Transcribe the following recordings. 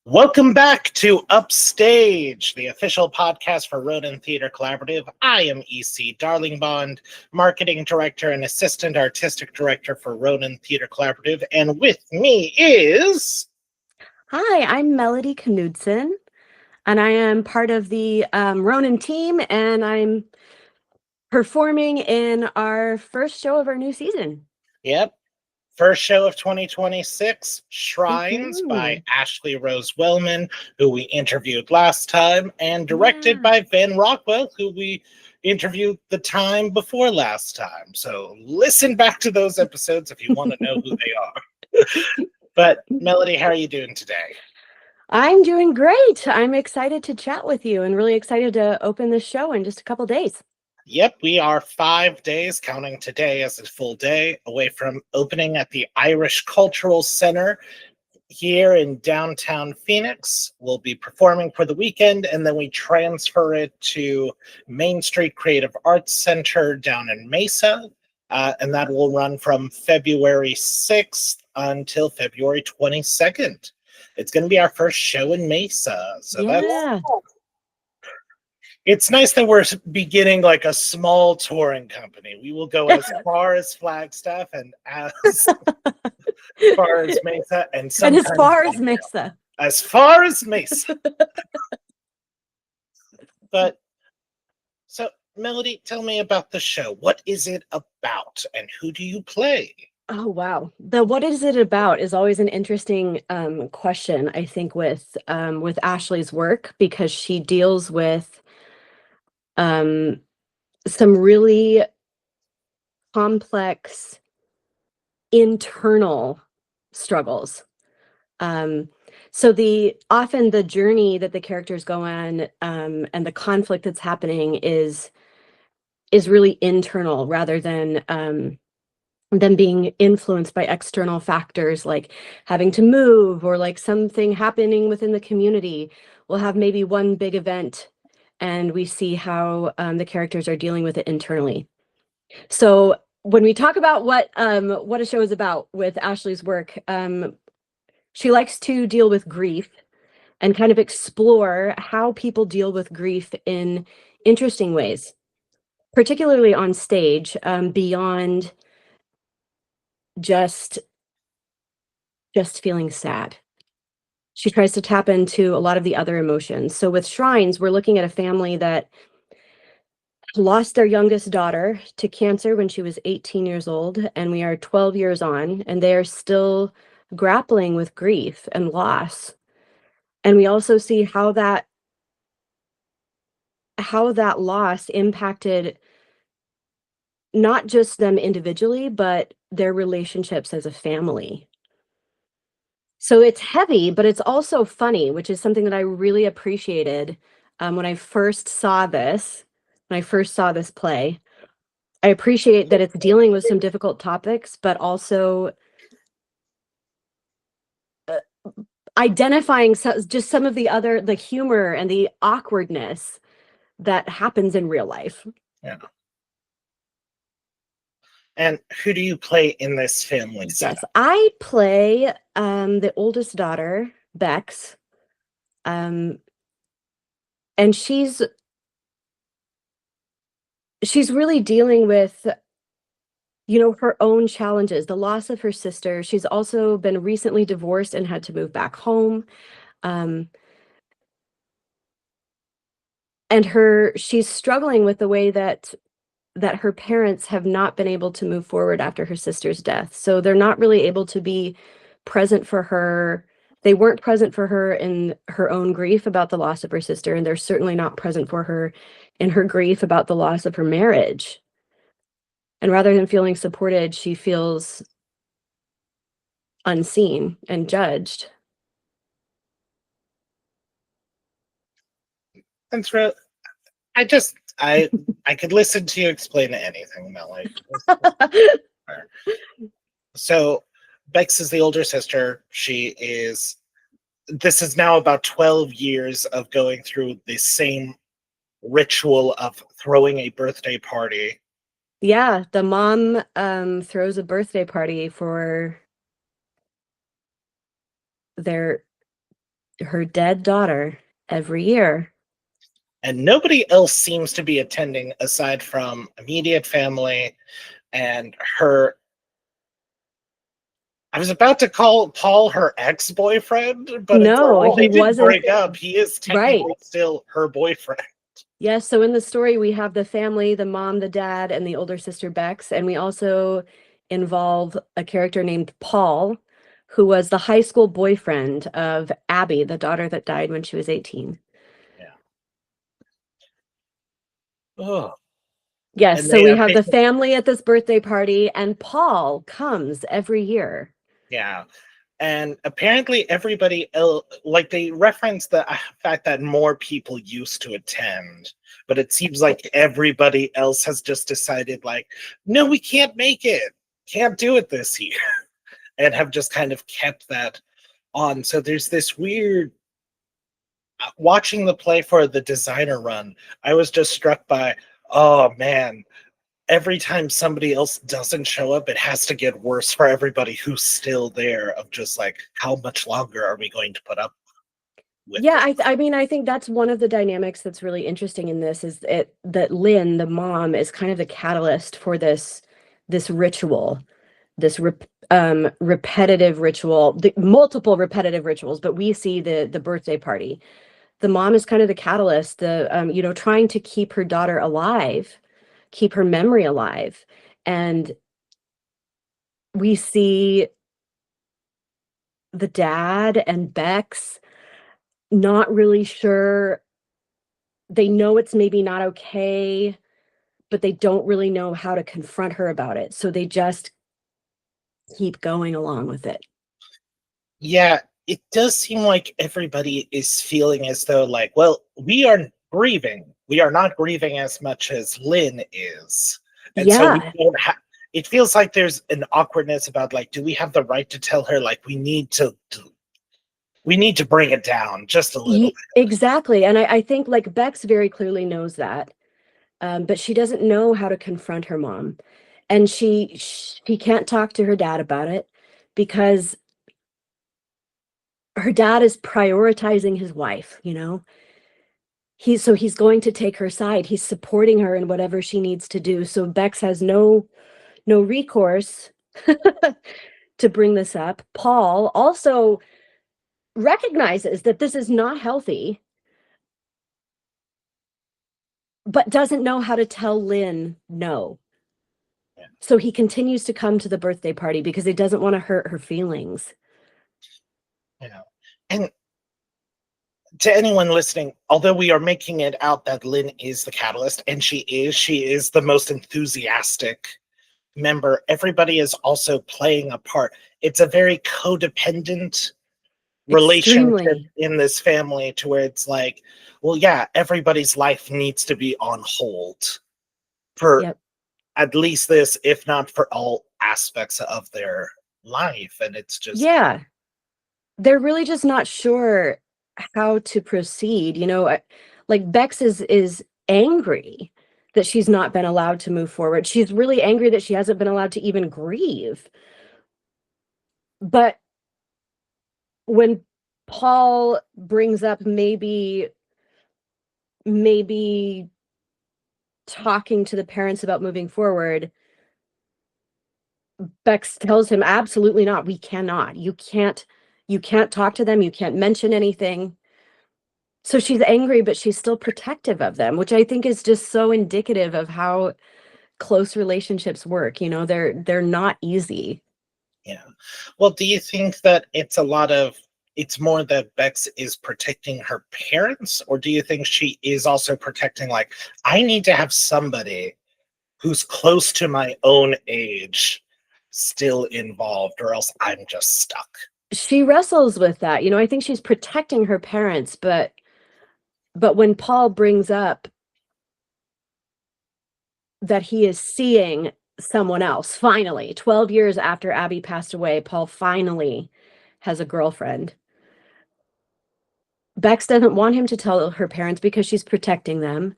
Welcome back to UPSTAGED, the official podcast for Ronin Theater Collaborative. I am EC Darlingbond, Marketing Director and Assistant Artistic Director for Ronin Theater Collaborative, and with me is... Hi, I'm Melody Knudson, and I am part of the Ronin team, and I'm performing in our first show of our new season. Yep. First show of 2026, Shrines by Ashley Rose Wellman, who we interviewed last time, and directed by Rockwell, who we interviewed the time before last time. So listen back to those episodes if you want to know who they are. But Melody, how are you doing today? I'm doing great. I'm excited to chat with you and really excited to open this show in just a couple days. Yep, we are 5 days, counting today as a full day, away from opening at the Irish Cultural Center here in downtown Phoenix. We'll be performing for the weekend, and then we transfer it to Main Street Creative Arts Center down in Mesa, and that will run from February 6th until February 22nd. It's going to be our first show in Mesa, so that's... It's nice that we're beginning like a small touring company. We will go as far as Flagstaff and as far as Mesa, and as far as Mesa. As far as Mesa. But so, Melody, tell me about the show. What is it about, and who do you play? Oh, wow. The what is it about is always an interesting question, I think, with Ashley's work, because she deals with some really complex internal struggles. So often the journey that the characters go on and the conflict that's happening is really internal rather than them being influenced by external factors like having to move or like something happening within the community. We'll have maybe one big event and we see how the characters are dealing with it internally. So when we talk about what a show is about with Ashley's work, she likes to deal with grief and kind of explore how people deal with grief in interesting ways, particularly on stage, beyond just feeling sad. She tries to tap into a lot of the other emotions. So with Shrines, we're looking at a family that lost their youngest daughter to cancer when she was 18 years old, and we are 12 years on, and they are still grappling with grief and loss. And we also see how that loss impacted not just them individually, but their relationships as a family. So it's heavy, but it's also funny, which is something that I really appreciated when I first saw this play. I appreciate that it's dealing with some difficult topics, but also identifying just some of the humor and the awkwardness that happens in real life. Yeah. And who do you play in this family setup? Yes, I play the oldest daughter, Bex, and she's really dealing with, her own challenges, the loss of her sister. She's also been recently divorced and had to move back home. And she's struggling with the way that her parents have not been able to move forward after her sister's death. So they're not really able to be present for her. They weren't present for her in her own grief about the loss of her sister, and they're certainly not present for her in her grief about the loss of her marriage. And rather than feeling supported, she feels unseen and judged. That's real. I could listen to you explain anything, Melody. So Bex is the older sister. This is now about 12 years of going through the same ritual of throwing a birthday party. Yeah, the mom throws a birthday party for her dead daughter every year. And nobody else seems to be attending aside from immediate family and her. I was about to call Paul her ex-boyfriend, but it's like, No, well, he they did wasn't. break up. He is Right. technically still her boyfriend. Yes, so in the story we have the family, the mom, the dad, and the older sister Bex, and we also involve a character named Paul, who was the high school boyfriend of Abby, the daughter that died when she was 18. Yeah. Oh. Yes, And so they we have have the taken, family at this birthday party, and Paul comes every year. yeah. And apparently everybody else, like they reference the fact that more people used to attend, but it seems like everybody else has just decided like, no, we can't make it. Can't do it this year. And have just kind of kept that on. So there's this weird watching the play for the designer run, I was just struck by, oh man, every time somebody else doesn't show up, it has to get worse for everybody who's still there. Of just like, how much longer are we going to put up with Yeah, this? I mean, I think that's one of the dynamics that's really interesting in this is that Lynn, the mom, is kind of the catalyst for this ritual, this repetitive ritual, the multiple repetitive rituals, but we see the birthday party. The mom is kind of the catalyst, the trying to keep her daughter alive, keep her memory alive. And we see the dad and Bex not really sure. They know it's maybe not okay, but they don't really know how to confront her about it. So they just keep going along with it. Yeah, it does seem like everybody is feeling as though, like, well, we are grieving. We are not grieving as much as Lynn is. And so we Yeah. don't have, it feels like there's an awkwardness about, like, do we have the right to tell her, like, we need to bring it down just a little bit? Exactly. And I think like Bex very clearly knows that. But she doesn't know how to confront her mom. And she can't talk to her dad about it because her dad is prioritizing his wife, he's going to take her side. He's supporting her in whatever she needs to do. So Bex has no recourse to bring this up. Paul also recognizes that this is not healthy, but doesn't know how to tell Lynn no. Yeah. So he continues to come to the birthday party because he doesn't want to hurt her feelings. Yeah. And to anyone listening, although we are making it out that Lynn is the catalyst, and she is the most enthusiastic member, everybody is also playing a part. It's a very codependent relationship Extremely. in this family to where it's like, well, yeah, everybody's life needs to be on hold for Yep. at least this, if not for all aspects of their life. And it's just, Yeah. They're really just not sure how to proceed. Like Bex is angry that she's not been allowed to move forward. She's really angry that she hasn't been allowed to even grieve. But when Paul brings up maybe talking to the parents about moving forward, Bex tells him absolutely not. We cannot. You can't talk to them. You can't mention anything. So she's angry, but she's still protective of them, which I think is just so indicative of how close relationships work. They're not easy. yeah. Well, do you think that it's more that Bex is protecting her parents, or do you think she is also protecting, like, I need to have somebody who's close to my own age still involved, or else I'm just stuck? She wrestles with that. I think she's protecting her parents, but when Paul brings up that he is seeing someone else, finally, 12 years after Abby passed away, Paul finally has a girlfriend. Bex doesn't want him to tell her parents because she's protecting them.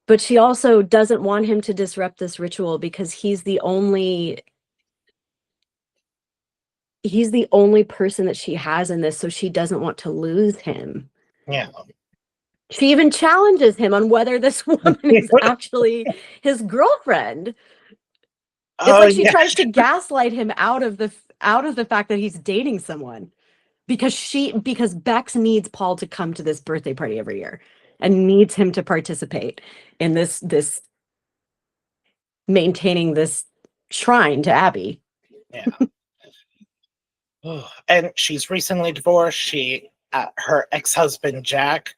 But she also doesn't want him to disrupt this ritual because he's the only he's the only person that she has in this, so she doesn't want to lose him. Yeah. She even challenges him on whether this woman is actually his girlfriend. It's Oh, like she yeah. tries to gaslight him out of the fact that he's dating someone, because Bex needs Paul to come to this birthday party every year and needs him to participate in this maintaining this shrine to Abby. Yeah. And she's recently divorced. Her ex-husband, Jack,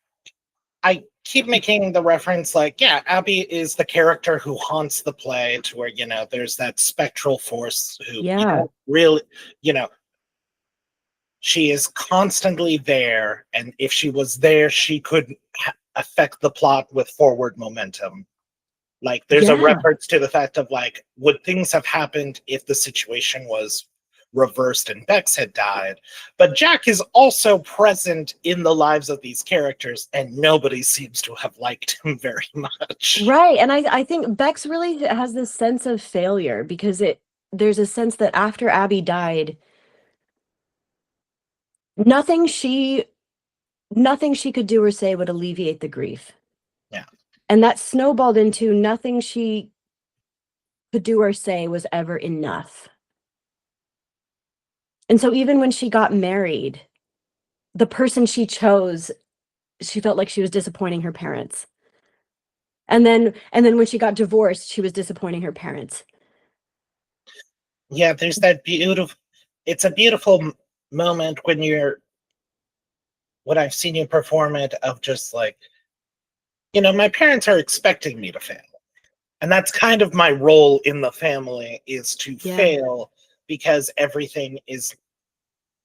I keep making the reference like, yeah, Abby is the character who haunts the play, to where, there's that spectral force who you Yeah. don't really, she is constantly there. And if she was there, she could affect the plot with forward momentum. Like, there's a Yeah. reference to the fact of, like, would things have happened if the situation was reversed and Bex had died? But Jack is also present in the lives of these characters, and nobody seems to have liked him very much. Right. And I think Bex really has this sense of failure, because there's a sense that after Abby died, nothing she could do or say would alleviate the grief. Yeah. And that snowballed into nothing she could do or say was ever enough. And so even when she got married, the person she chose, she felt like she was disappointing her parents. And then when she got divorced, she was disappointing her parents. Yeah, there's that it's a beautiful moment when I've seen you perform it, of just like, my parents are expecting me to fail. And that's kind of my role in the family, is to fail, because everything is,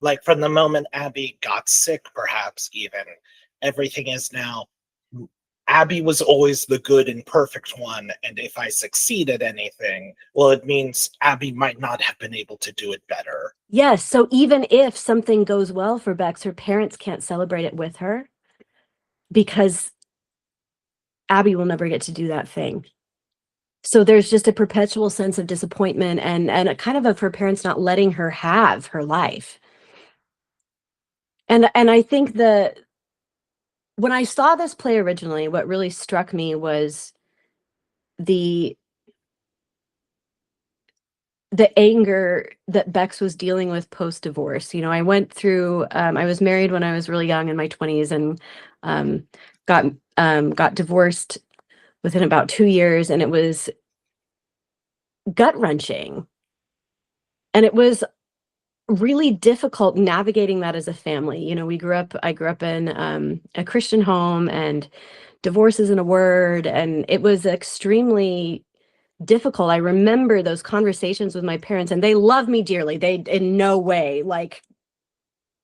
like, from the moment Abby got sick, perhaps even, everything is now, Abby was always the good and perfect one, and if I succeed at anything, well, it means Abby might not have been able to do it better. Yes, so even if something goes well for Bex, her parents can't celebrate it with her, because Abby will never get to do that thing. So there's just a perpetual sense of disappointment, and a kind of her parents not letting her have her life. And I think when I saw this play originally, what really struck me was the anger that Bex was dealing with post-divorce. I went through, I was married when I was really young, in my 20s, and got divorced within about 2 years, and it was gut-wrenching. And it was really difficult navigating that as a family. I grew up in a Christian home, and divorce isn't a word, and it was extremely difficult. I remember those conversations with my parents, and they love me dearly. They in no way like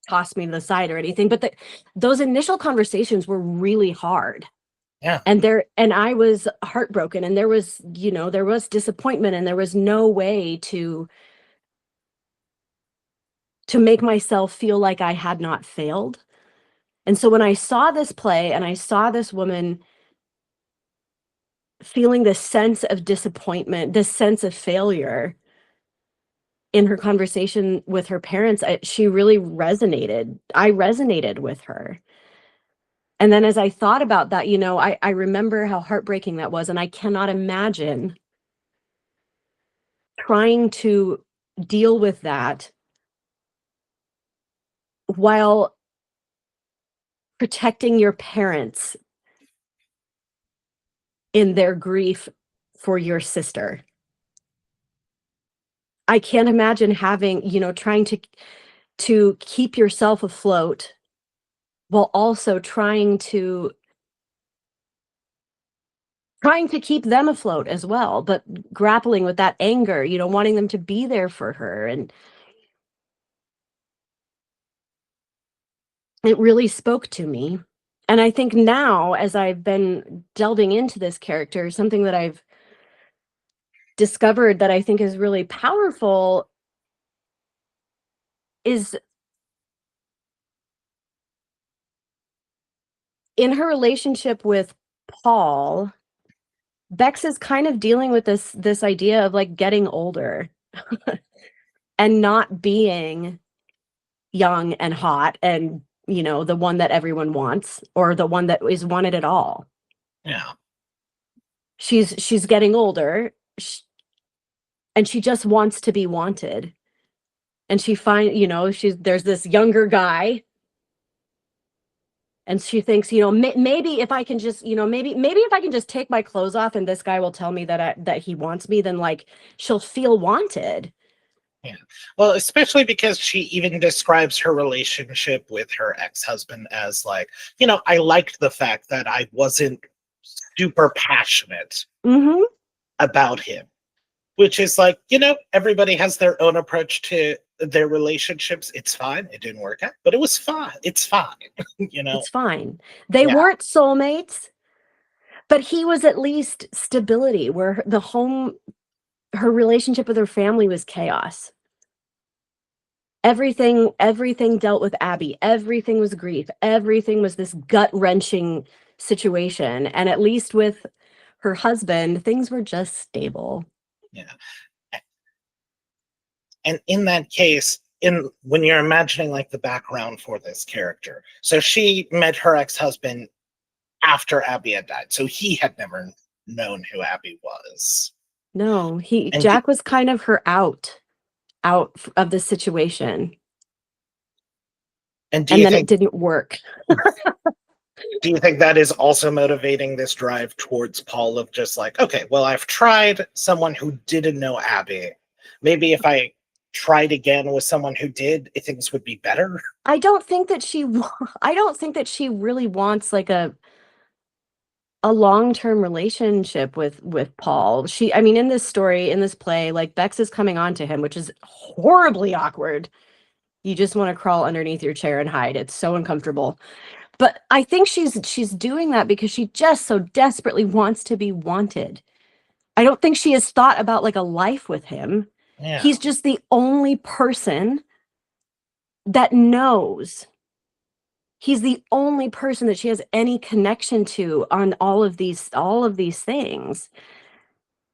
tossed me to the side or anything, but those initial conversations were really hard. Yeah. And I was heartbroken, and there was disappointment, and there was no way to make myself feel like I had not failed. And so when I saw this play, and I saw this woman feeling this sense of disappointment, this sense of failure in her conversation with her parents, she really resonated. I resonated with her. And then as I thought about that, I remember how heartbreaking that was. And I cannot imagine trying to deal with that while protecting your parents in their grief for your sister. I can't imagine having, trying to keep yourself afloat while also trying to keep them afloat as well, but grappling with that anger, wanting them to be there for her. And it really spoke to me. And I think now, as I've been delving into this character, something that I've discovered that I think is really powerful is in her relationship with Paul. Bex is kind of dealing with this idea of like getting older and not being young and hot and, you know, the one that everyone wants, or the one that is wanted at all. Yeah. She's getting older, and she just wants to be wanted. And you know, there's this younger guy, and she thinks, you know, maybe if I can just, you know, maybe if I can just take my clothes off and this guy will tell me that he wants me, then like she'll feel wanted. Yeah. Well, especially because she even describes her relationship with her ex-husband as like, you know, I liked the fact that I wasn't super passionate Mm-hmm. about him, which is like, you know, everybody has their own approach to their relationships. It's fine. It didn't work out, but it was fine. It's fine. You know? It's fine. They Yeah. weren't soulmates, but he was at least stability, where her relationship with her family was chaos. Everything dealt with Abby. Everything was grief. Everything was this gut-wrenching situation. And at least with her husband, things were just stable. Yeah. And in that case, when you're imagining like the background for this character, so she met her ex-husband after Abby had died, so he had never known who Abby was. No, And Jack was kind of her out of the situation. and And then it didn't work. do you think that is also motivating this drive towards Paul of just like, okay, well, I've tried someone who didn't know Abby. Maybe if I tried again with someone who did, things would be better. I don't think that she really wants like a long-term relationship with Paul. I mean, in this story, in this play, like Bex is coming on to him, which is horribly awkward. You just want to crawl underneath your chair and hide. It's so uncomfortable. But I think she's doing that because she just so desperately wants to be wanted. I don't think she has thought about like a life with him. Yeah. He's just the only person that knows. He's the only person that she has any connection to on all of these things.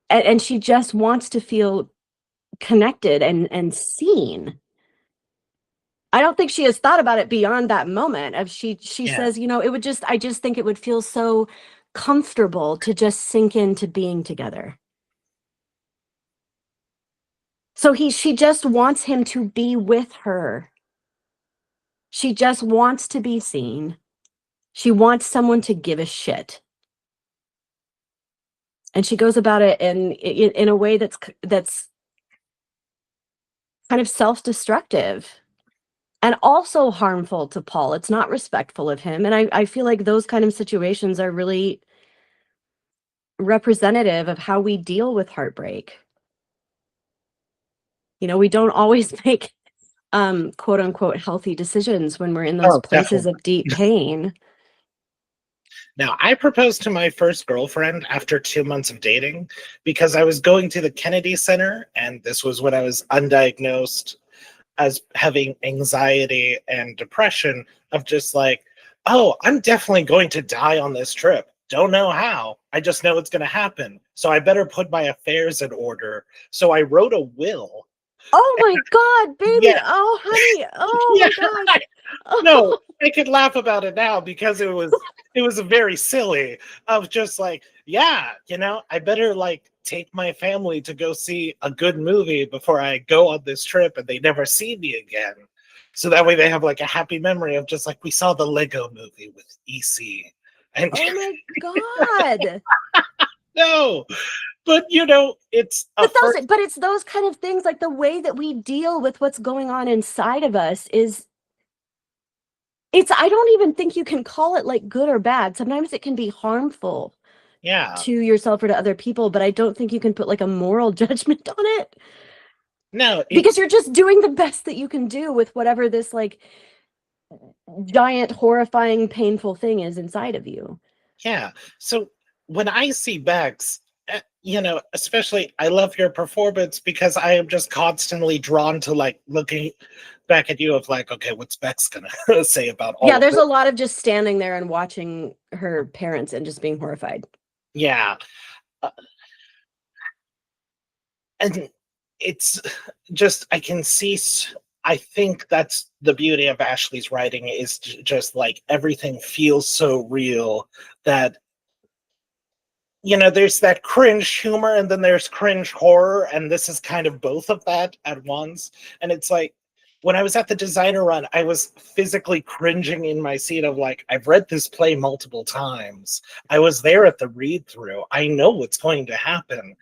And she just wants to feel connected and seen. I don't think she has thought about it beyond that moment of she Yeah. says, you know, I just think it would feel so comfortable to just sink into being together. So she just wants him to be with her. She just wants to be seen. She wants someone to give a shit. And she goes about it in a way that's kind of self-destructive and also harmful to Paul. It's not respectful of him. And I feel like those kind of situations are really representative of how we deal with heartbreak. You know, we don't always make quote unquote healthy decisions when we're in those places Definitely. of deep pain. Now, I proposed to my first girlfriend after 2 months of dating because I was going to the Kennedy Center, and this was when I was undiagnosed as having anxiety and depression of just like, oh, I'm definitely going to die on this trip. Don't know how. I just know it's going to happen. So I better put my affairs in order. So I wrote a will. Oh my God, baby. Yeah. Oh, honey. Oh Yeah. my gosh. No, I could laugh about it now because it was very silly of just like, yeah, you know, I better like take my family to go see a good movie before I go on this trip and they never see me again. So that way they have like a happy memory of just like we saw the Lego movie with EC. And Oh my God. no, but you know, it's But it's those kind of things, like the way that we deal with what's going on inside of us I don't even think you can call it like good or bad. Sometimes it can be harmful to yourself or to other people, but I don't think you can put like a moral judgment on it. No, because you're just doing the best that you can do with whatever this like giant, horrifying, painful thing is inside of you. Yeah. So when I see Bex, you know, especially I love your performance because I am just constantly drawn to like looking back at you of like, okay, what's Bex gonna say about all? Yeah, of there's this? a lot of just standing there and watching her parents and just being horrified. Yeah. And it's just I can see I think that's the beauty of Ashley's writing, is just like everything feels so real that, you know, there's that cringe humor and then there's cringe horror, and this is kind of both of that at once. And it's like, when I was at the designer run, I was physically cringing in my seat of like, I've read this play multiple times. I was there at the read through. I know what's going to happen.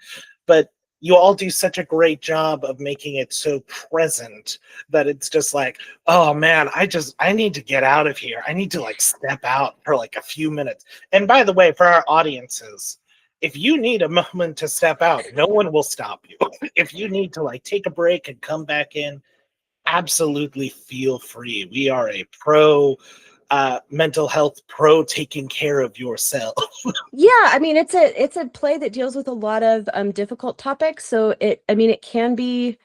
But you all do such a great job of making it so present that it's just like, oh man, I need to get out of here. I need to like step out for like a few minutes. And by the way, for our audiences, if you need a moment to step out, no one will stop you. If you need to like take a break and come back in, absolutely feel free. We are a pro mental health, pro taking care of yourself. Yeah, I mean, it's a play that deals with a lot of difficult topics, so it can be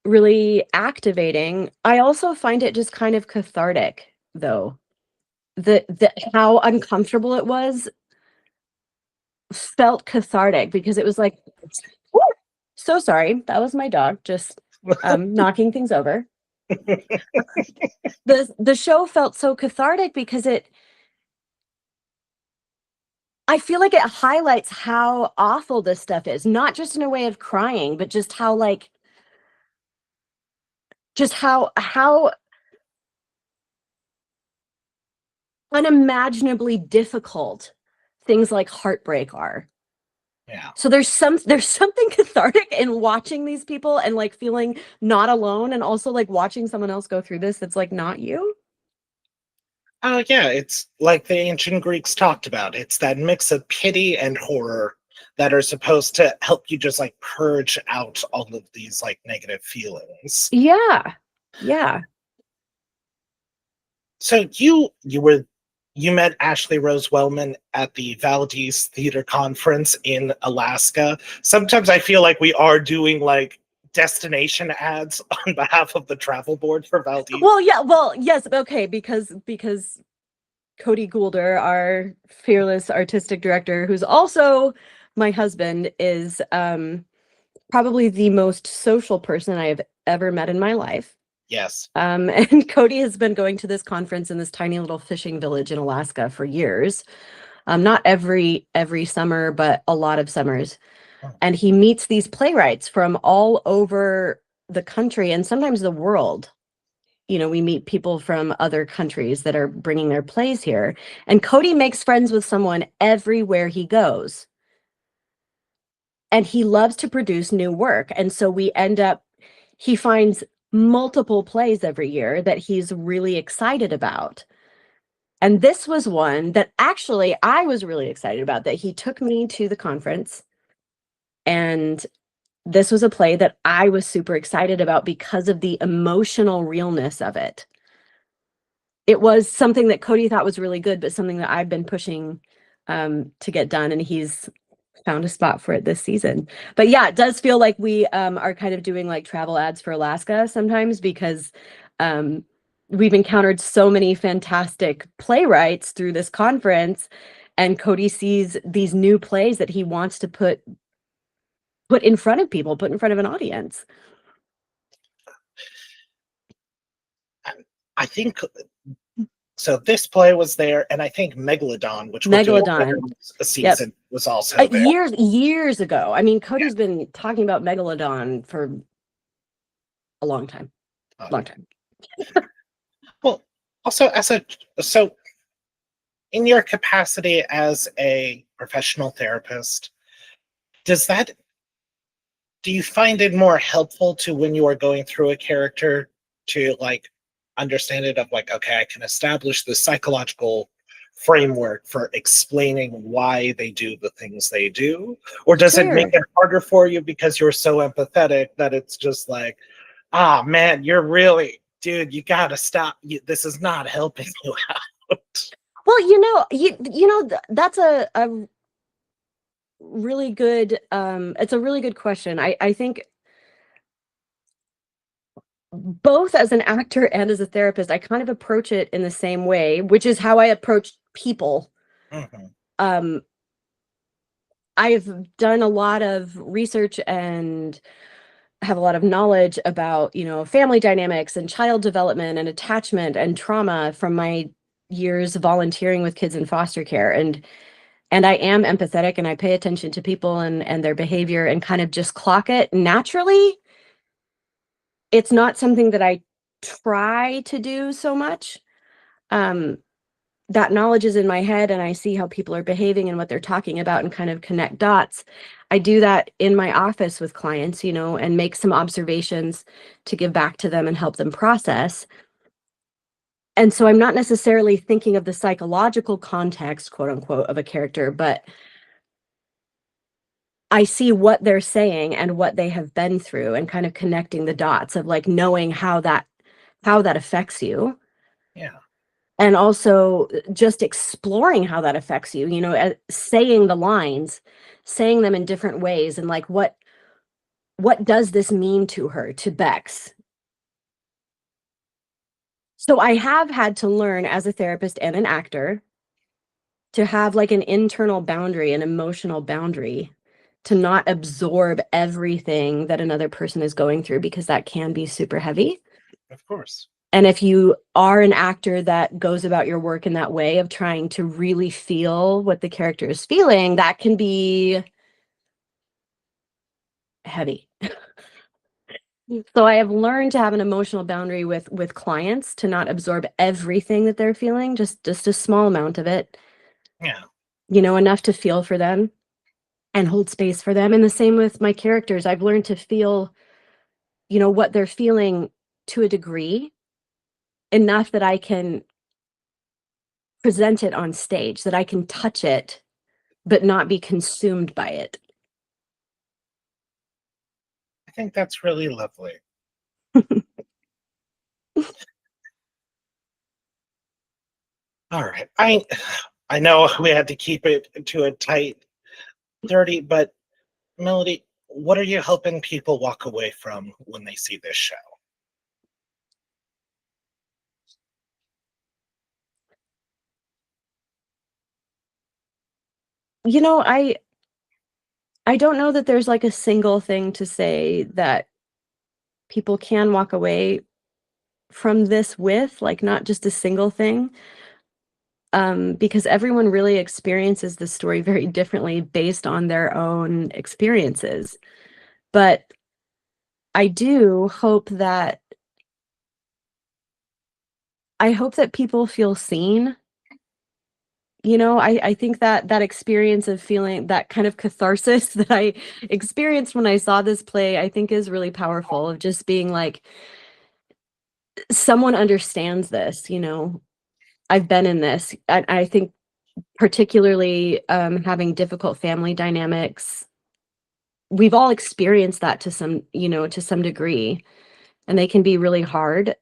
really activating. I also find it just kind of cathartic, though. The how uncomfortable it was felt cathartic, because it was like, "Ooh, so sorry, that was my dog just knocking things over." The show felt so cathartic because I feel like it highlights how awful this stuff is, not just in a way of crying, but just how like just how unimaginably difficult things like heartbreak are. Yeah. So there's something cathartic in watching these people and like feeling not alone, and also like watching someone else go through this that's like not you. Oh, yeah, it's like the ancient Greeks talked about. It's that mix of pity and horror that are supposed to help you just like purge out all of these like negative feelings. Yeah. Yeah. So you met Ashley Rose Wellman at the Valdez Theater Conference in Alaska. Sometimes I feel like we are doing like destination ads on behalf of the travel board for Valdez. Well, yeah, well, yes, okay, because Cody Goulder, our fearless artistic director, who's also my husband, is probably the most social person I have ever met in my life. Yes. And Cody has been going to this conference in this tiny little fishing village in Alaska for years. Not every summer, but a lot of summers. And he meets these playwrights from all over the country and sometimes the world. You know, we meet people from other countries that are bringing their plays here. And Cody makes friends with someone everywhere he goes. And he loves to produce new work. And so he finds multiple plays every year that he's really excited about. And this was one that actually I was really excited about, that he took me to the conference. And this was a play that I was super excited about because of the emotional realness of it. It was something that Cody thought was really good, but something that I've been pushing to get done, and he's found a spot for it this season. But yeah, it does feel like we are kind of doing like travel ads for Alaska sometimes, because we've encountered so many fantastic playwrights through this conference, and Cody sees these new plays that he wants to put in front of people, put in front of an audience. I think so. This play was there, and I think Megalodon, which Megalodon, a season, was also there. years ago. I mean, Cody's been talking about Megalodon for a long time. Well, also so in your capacity as a professional therapist, do you find it more helpful to, when you are going through a character, to like understand it of like, okay, I can establish the psychological framework for explaining why they do the things they do? Or does it make it harder for you because you're so empathetic that it's just like, ah, man, you're really, dude, you gotta stop. This is not helping you out. Well, that's a really good, it's a really good question. I think both as an actor and as a therapist, I kind of approach it in the same way, which is how I approach people. Mm-hmm. I've done a lot of research and have a lot of knowledge about, family dynamics and child development and attachment and trauma from my years volunteering with kids in foster care. And I am empathetic, and I pay attention to people and their behavior and kind of just clock it naturally. It's not something that I try to do so much. That knowledge is in my head, and I see how people are behaving and what they're talking about and kind of connect dots. I do that in my office with clients, and make some observations to give back to them and help them process. And so I'm not necessarily thinking of the psychological context, quote unquote, of a character, but I see what they're saying and what they have been through and kind of connecting the dots of like knowing how that affects you. Yeah. And also just exploring how that affects you, saying the lines, saying them in different ways, and like what does this mean to her, to Bex? So I have had to learn as a therapist and an actor to have like an internal boundary, an emotional boundary, to not absorb everything that another person is going through, because that can be super heavy. Of course. And if you are an actor that goes about your work in that way of trying to really feel what the character is feeling, that can be heavy. So I have learned to have an emotional boundary with clients, to not absorb everything that they're feeling, just a small amount of it. Yeah. Enough to feel for them and hold space for them. And the same with my characters. I've learned to feel, what they're feeling to a degree, enough that I can present it on stage, that I can touch it, but not be consumed by it. I think that's really lovely. All right. I know we had to keep it to a tight 30, but Melody, what are you hoping people walk away from when they see this show? I don't know that there's like a single thing to say that people can walk away from this with, like not just a single thing. Because everyone really experiences the story very differently based on their own experiences. But I do hope that people feel seen. I think that experience of feeling that kind of catharsis that I experienced when I saw this play, I think is really powerful, of just being like, someone understands this, I've been in this. I think particularly having difficult family dynamics, we've all experienced that to some degree, and they can be really hard.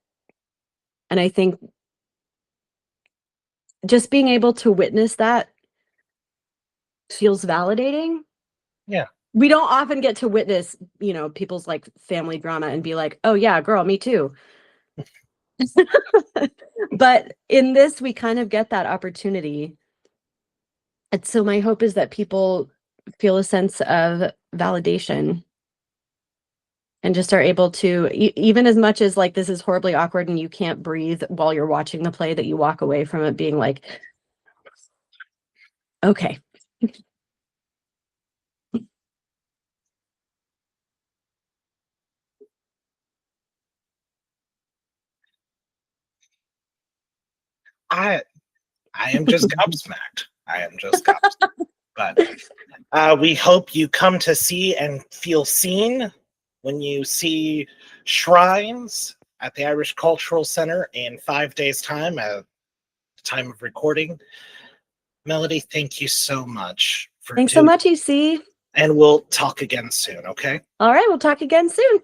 And I think just being able to witness that feels validating. Yeah. We don't often get to witness, people's like family drama and be like, oh yeah, girl, me too. But in this, we kind of get that opportunity. And so my hope is that people feel a sense of validation and just are able to, even as much as like this is horribly awkward and you can't breathe while you're watching the play, that you walk away from it being like, okay. I am just gobsmacked. I am just gobsmacked. But we hope you come to see and feel seen when you see Shrines at the Irish Cultural Center in 5 days' time at the time of recording. Melody, thank you so much for Thanks so much, EC. and we'll talk again soon, okay? All right, we'll talk again soon.